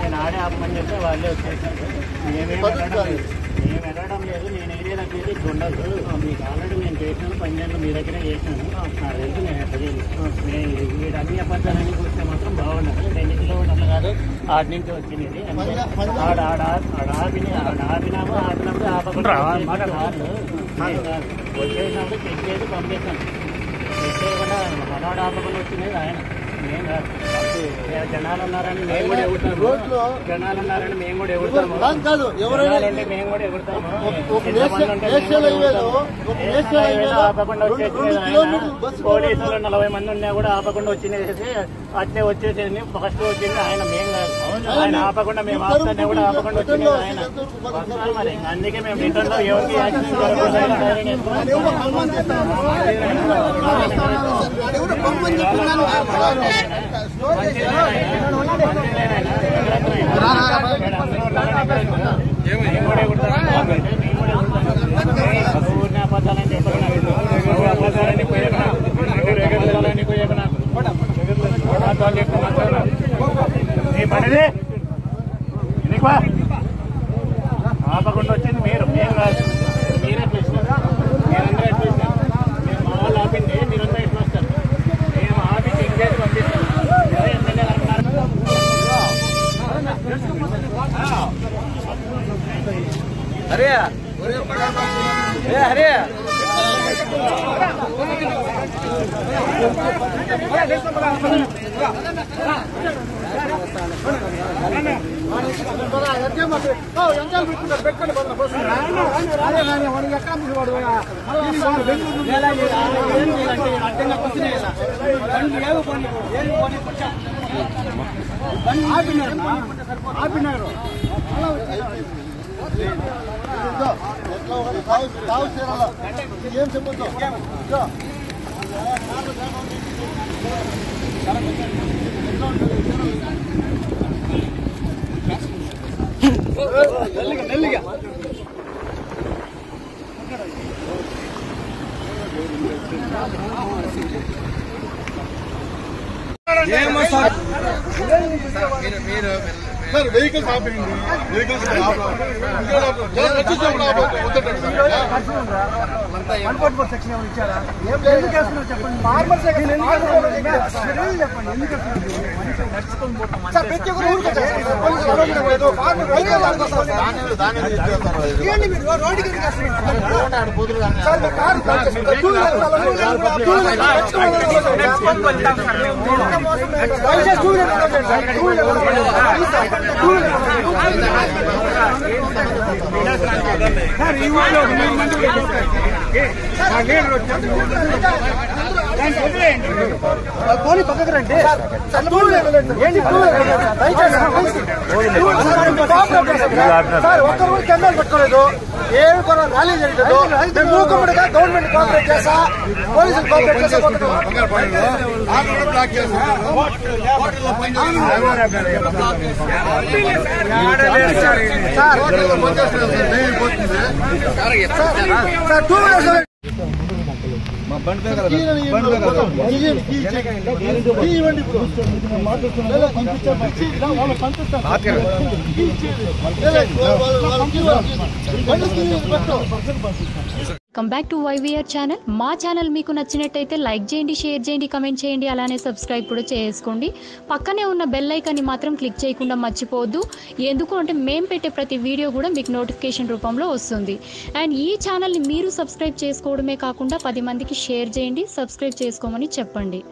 నేను ఆడే ఆపమని చెప్తే వాళ్ళే వచ్చేసారు. మేము ఎడడం లేదు, నేను ఏరియా దగ్గర ఉండదు. మీకు ఆల్రెడీ నేను చేసినాను, 10 నెలలు మీ దగ్గరే చేసినాను. నాకు తెలుసు నేను ఎట్లా చేయలేదు. మీరు అన్ని అబద్ధాలన్నీ చూస్తే మాత్రం బాగుండదు. 2 కిలోమీటర్లు కాదు ఆడి నుంచి వచ్చింది. ఆపినాము ఆపకుండా వచ్చేసినప్పుడు చెక్ చేసి పంపిస్తాను. చెక్ చేయకుండా మనవాడు ఆపకుండా వచ్చినది ఆయన. మేము కాదు, జనాలు ఉన్నారని మేము కూడా ఎగురుతాము. జనాలు ఉన్నారని మేము కూడా ఎగురుతాము. ఎవరంటే మేము కూడా ఎగురుతాము. ఆపకుండా వచ్చేసి పోలీసులు 40 మంది ఉన్నా కూడా ఆపకుండా వచ్చినేసి అట్లే వచ్చేసేది. ఫస్ట్ వచ్చింది ఆయన, మేము కాదు. ఆయన ఆపకుండా మేము ఆపుతానే కూడా ఆపకుండా వచ్చింది ఆయన. మరి అందుకే మేము రిటర్న్ లో ఎవరికి యాక్సిడెంట్ అబద్ధాలని చెప్పాలని పనిది ఆపకుండా వచ్చింది మీరు, మేము కాదు. మీరే ఎట్లా మీరందరూ ఎట్లా ఇస్తారు? మేము మా వాళ్ళు ఆపింది, మీరందరూ ఎట్లా వస్తారు? మేము ఆపి చెక్ చేసి పంపిస్తాం. హరే హరే ఏం చెప్పొద్దు. నెల్లిగా సార్ వెహికల్స్ ఆపేయండి. వెహికల్స్ సెక్షన్ ఇచ్చారా? ఫార్మర్ చెప్పండి. ప్రతి ఒక్కరు పోనీ పక్కకు రండి. సార్ ఒక్కరు కూడా కెమెరాలు పెట్టుకోలేదు, ఏమి కూడా ర్యాలీ జరగలేదు. మేము మూకమ్మడిగా గవర్నమెంట్ కోఆపరేట్ చేస్తా, పోలీసులు కోఆపరేట్ చేస్తా. సార్ 2 minutes మా బండి ఇవ్వండి. ఇప్పుడు come back to YVR channel. మా ఛానల్ మీకు నచ్చినట్టయితే లైక్ చేయండి, షేర్ చేయండి, కమెంట్ చేయండి, అలానే సబ్స్క్రైబ్ కూడా చేసుకోండి. పక్కనే ఉన్న బెల్ ఐకాన్ని మాత్రం క్లిక్ చేయకుండా మర్చిపోవద్దు. ఎందుకు అంటే మేము పెట్టే ప్రతి వీడియో కూడా మీకు నోటిఫికేషన్ రూపంలో వస్తుంది. అండ్ ఈ ఛానల్ని మీరు సబ్స్క్రైబ్ చేసుకోవడమే కాకుండా 10 మందికి షేర్ చేయండి, సబ్స్క్రైబ్ చేసుకోమని చెప్పండి.